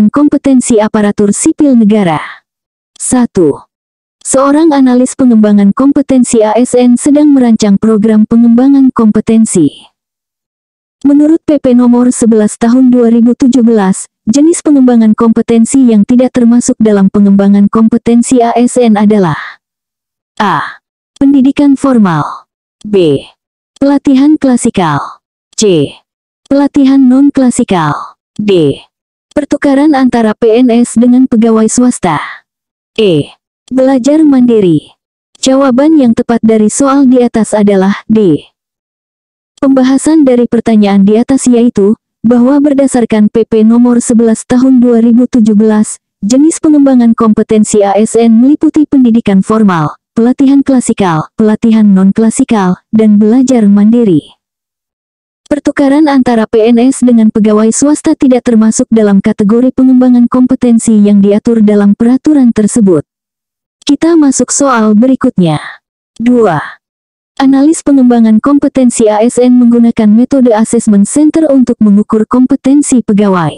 pengembangan kompetensi aparatur sipil negara. 1. Seorang analis pengembangan kompetensi ASN sedang merancang program pengembangan kompetensi. Menurut PP nomor 11 tahun 2017, jenis pengembangan kompetensi yang tidak termasuk dalam pengembangan kompetensi ASN adalah A. Pendidikan formal. B. Pelatihan klasikal. C. Pelatihan non-klasikal. D. Pertukaran antara PNS dengan pegawai swasta. E. Belajar mandiri. Jawaban yang tepat dari soal di atas adalah D. Pembahasan dari pertanyaan di atas yaitu, bahwa berdasarkan PP nomor 11 tahun 2017, jenis pengembangan kompetensi ASN meliputi pendidikan formal, pelatihan klasikal, pelatihan non-klasikal, dan belajar mandiri. Pertukaran antara PNS dengan pegawai swasta tidak termasuk dalam kategori pengembangan kompetensi yang diatur dalam peraturan tersebut. Kita masuk soal berikutnya. 2. Analis pengembangan kompetensi ASN menggunakan metode assessment center untuk mengukur kompetensi pegawai.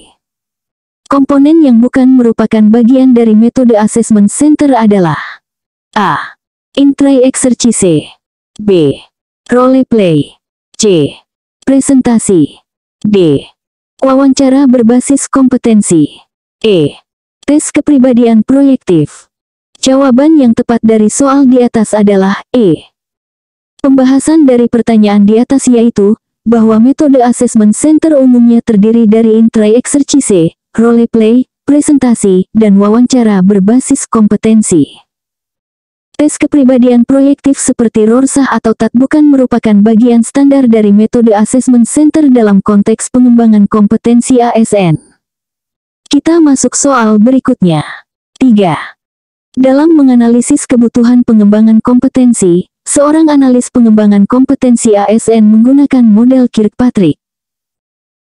Komponen yang bukan merupakan bagian dari metode assessment center adalah A. Intrae exercise. B. Role play. C. Presentasi. D. Wawancara berbasis kompetensi. E. Tes kepribadian proyektif. Jawaban yang tepat dari soal di atas adalah E. Pembahasan dari pertanyaan di atas yaitu, bahwa metode assessment center umumnya terdiri dari intrae exercise, role play, presentasi, dan wawancara berbasis kompetensi. Tes kepribadian proyektif seperti Rorschach atau TAT bukan merupakan bagian standar dari metode assessment center dalam konteks pengembangan kompetensi ASN. Kita masuk soal berikutnya. 3. Dalam menganalisis kebutuhan pengembangan kompetensi, seorang analis pengembangan kompetensi ASN menggunakan model Kirkpatrick.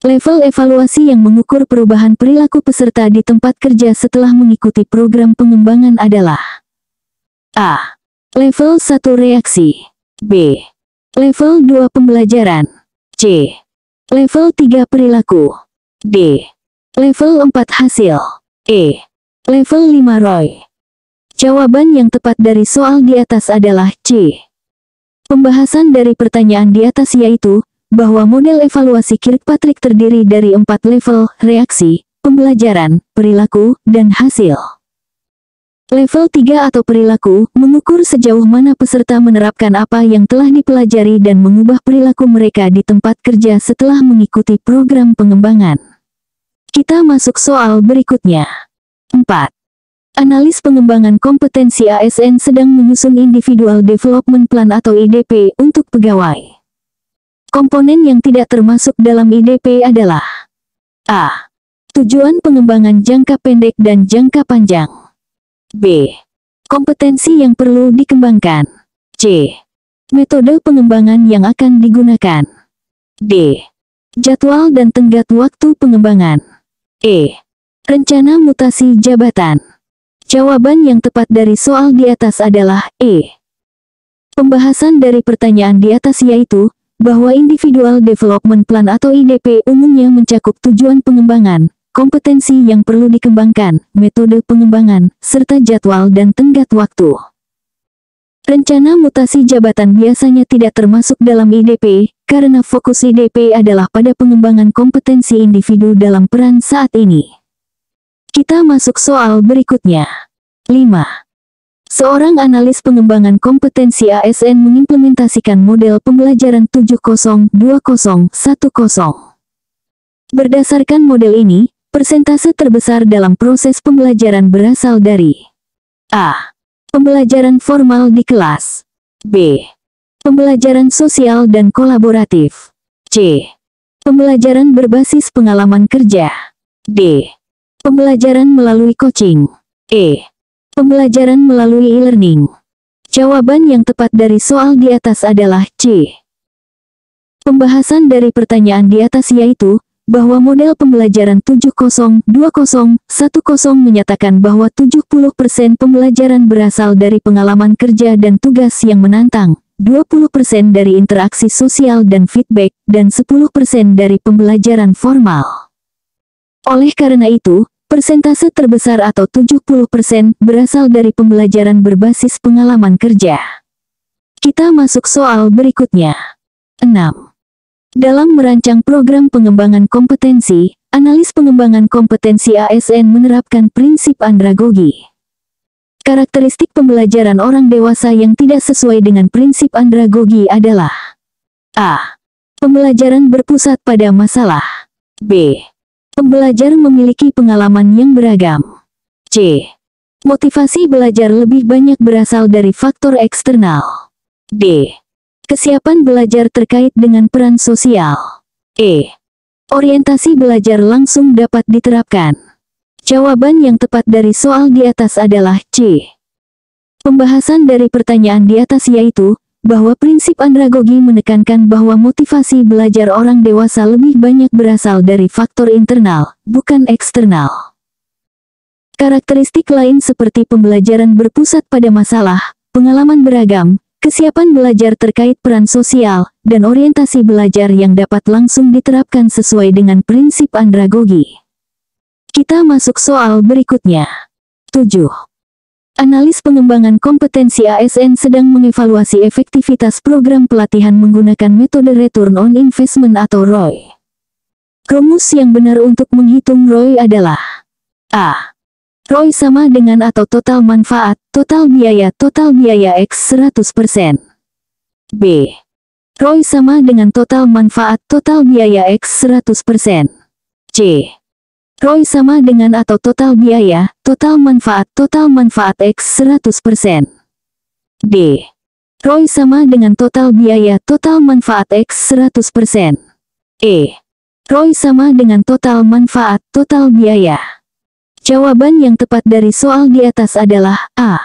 Level evaluasi yang mengukur perubahan perilaku peserta di tempat kerja setelah mengikuti program pengembangan adalah A. Level 1 reaksi. B. Level 2 pembelajaran. C. Level 3 perilaku. D. Level 4 hasil. E. Level 5 ROI. Jawaban yang tepat dari soal di atas adalah C. Pembahasan dari pertanyaan di atas yaitu, bahwa model evaluasi Kirkpatrick terdiri dari 4 level, reaksi, pembelajaran, perilaku, dan hasil. Level 3 atau perilaku, mengukur sejauh mana peserta menerapkan apa yang telah dipelajari dan mengubah perilaku mereka di tempat kerja setelah mengikuti program pengembangan. Kita masuk soal berikutnya. 4. Analis pengembangan kompetensi ASN sedang menyusun Individual Development Plan atau IDP untuk pegawai. Komponen yang tidak termasuk dalam IDP adalah A. Tujuan pengembangan jangka pendek dan jangka panjang. B. Kompetensi yang perlu dikembangkan. C. Metode pengembangan yang akan digunakan. D. Jadwal dan tenggat waktu pengembangan. E. Rencana mutasi jabatan. Jawaban yang tepat dari soal di atas adalah E. Pembahasan dari pertanyaan di atas yaitu, bahwa Individual Development Plan atau IDP umumnya mencakup tujuan pengembangan, kompetensi yang perlu dikembangkan, metode pengembangan, serta jadwal dan tenggat waktu. Rencana mutasi jabatan biasanya tidak termasuk dalam IDP, karena fokus IDP adalah pada pengembangan kompetensi individu dalam peran saat ini. Kita masuk soal berikutnya. 5. Seorang analis pengembangan kompetensi ASN mengimplementasikan model pembelajaran 70-20-10. Berdasarkan model ini, persentase terbesar dalam proses pembelajaran berasal dari A. Pembelajaran formal di kelas. B. Pembelajaran sosial dan kolaboratif. C. Pembelajaran berbasis pengalaman kerja. D. Pembelajaran melalui coaching. E. Pembelajaran melalui e-learning. Jawaban yang tepat dari soal di atas adalah C. Pembahasan dari pertanyaan di atas yaitu, bahwa model pembelajaran 70-20-10 menyatakan bahwa 70% pembelajaran berasal dari pengalaman kerja dan tugas yang menantang, 20% dari interaksi sosial dan feedback, dan 10% dari pembelajaran formal. Oleh karena itu, Persentase terbesar atau 70% berasal dari pembelajaran berbasis pengalaman kerja. Kita masuk soal berikutnya. 6. Dalam merancang program pengembangan kompetensi, analis pengembangan kompetensi ASN menerapkan prinsip andragogi. Karakteristik pembelajaran orang dewasa yang tidak sesuai dengan prinsip andragogi adalah: A. Pembelajaran berpusat pada masalah. B. Pembelajar memiliki pengalaman yang beragam. C. Motivasi belajar lebih banyak berasal dari faktor eksternal. D. Kesiapan belajar terkait dengan peran sosial. E. Orientasi belajar langsung dapat diterapkan. Jawaban yang tepat dari soal di atas adalah C. Pembahasan dari pertanyaan di atas yaitu bahwa prinsip andragogi menekankan bahwa motivasi belajar orang dewasa lebih banyak berasal dari faktor internal, bukan eksternal. Karakteristik lain seperti pembelajaran berpusat pada masalah, pengalaman beragam, kesiapan belajar terkait peran sosial, dan orientasi belajar yang dapat langsung diterapkan sesuai dengan prinsip andragogi. Kita masuk soal berikutnya. 7. Analis pengembangan kompetensi ASN sedang mengevaluasi efektivitas program pelatihan menggunakan metode Return on Investment atau ROI. Rumus yang benar untuk menghitung ROI adalah: A. ROI sama dengan atau total manfaat, total biaya X 100%. B. ROI sama dengan total manfaat, total biaya X 100%. C. ROI sama dengan atau total biaya, total manfaat X 100%. D. ROI sama dengan total biaya, total manfaat X 100%. E. ROI sama dengan total manfaat, total biaya. Jawaban yang tepat dari soal di atas adalah A.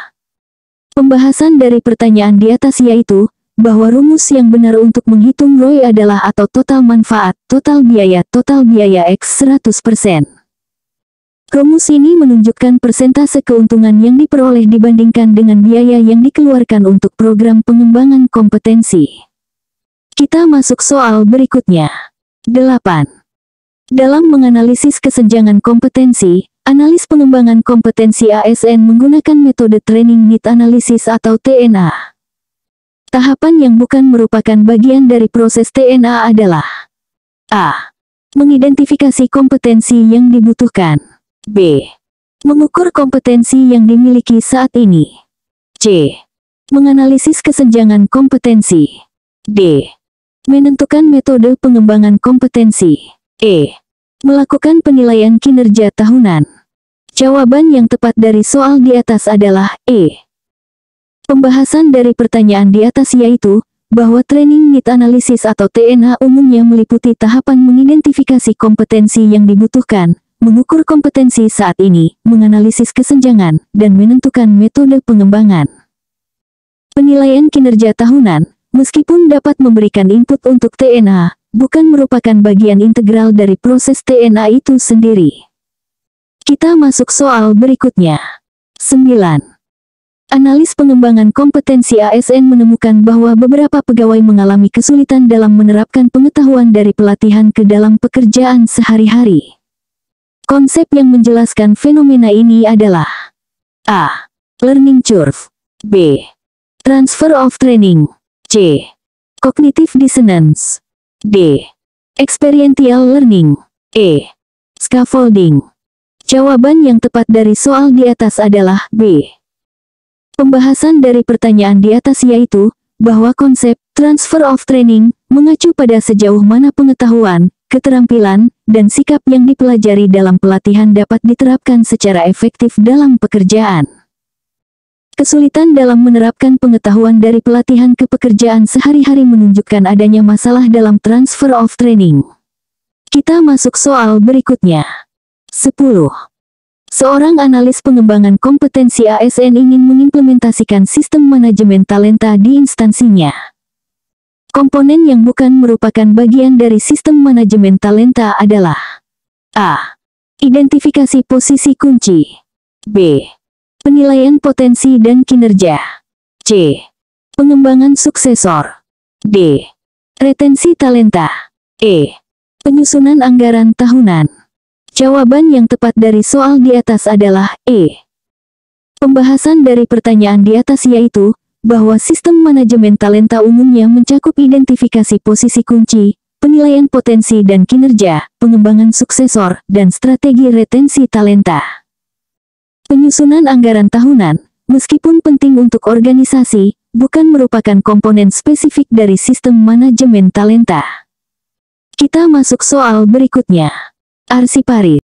Pembahasan dari pertanyaan di atas yaitu bahwa rumus yang benar untuk menghitung ROI adalah atau total manfaat, total biaya X 100%. Rumus ini menunjukkan persentase keuntungan yang diperoleh dibandingkan dengan biaya yang dikeluarkan untuk program pengembangan kompetensi. Kita masuk soal berikutnya. 8. Dalam menganalisis kesenjangan kompetensi, analis pengembangan kompetensi ASN menggunakan metode Training Need Analysis atau TNA. Tahapan yang bukan merupakan bagian dari proses TNA adalah: A. Mengidentifikasi kompetensi yang dibutuhkan. B. Mengukur kompetensi yang dimiliki saat ini. C. Menganalisis kesenjangan kompetensi. D. Menentukan metode pengembangan kompetensi. E. Melakukan penilaian kinerja tahunan. Jawaban yang tepat dari soal di atas adalah E. Pembahasan dari pertanyaan di atas yaitu bahwa Training Need Analysis atau TNA umumnya meliputi tahapan mengidentifikasi kompetensi yang dibutuhkan, mengukur kompetensi saat ini, menganalisis kesenjangan, dan menentukan metode pengembangan. Penilaian kinerja tahunan, meskipun dapat memberikan input untuk TNA, bukan merupakan bagian integral dari proses TNA itu sendiri. Kita masuk soal berikutnya. 9. Analis pengembangan kompetensi ASN menemukan bahwa beberapa pegawai mengalami kesulitan dalam menerapkan pengetahuan dari pelatihan ke dalam pekerjaan sehari-hari. Konsep yang menjelaskan fenomena ini adalah: A. Learning curve. B. Transfer of training. C. Cognitive dissonance. D. Experiential learning. E. Scaffolding. Jawaban yang tepat dari soal di atas adalah B. Pembahasan dari pertanyaan di atas yaitu bahwa konsep transfer of training mengacu pada sejauh mana pengetahuan, keterampilan, dan sikap yang dipelajari dalam pelatihan dapat diterapkan secara efektif dalam pekerjaan. Kesulitan dalam menerapkan pengetahuan dari pelatihan ke pekerjaan sehari-hari menunjukkan adanya masalah dalam transfer of training. Kita masuk soal berikutnya. 10. Seorang analis pengembangan kompetensi ASN ingin mengimplementasikan sistem manajemen talenta di instansinya. Komponen yang bukan merupakan bagian dari sistem manajemen talenta adalah: A. Identifikasi posisi kunci. B. Penilaian potensi dan kinerja. C. Pengembangan suksesor. D. Retensi talenta. E. Penyusunan anggaran tahunan. Jawaban yang tepat dari soal di atas adalah E. Pembahasan dari pertanyaan di atas yaitu, bahwa sistem manajemen talenta umumnya mencakup identifikasi posisi kunci, penilaian potensi dan kinerja, pengembangan suksesor, dan strategi retensi talenta. Penyusunan anggaran tahunan, meskipun penting untuk organisasi, bukan merupakan komponen spesifik dari sistem manajemen talenta. Kita masuk soal berikutnya. Arsiparit.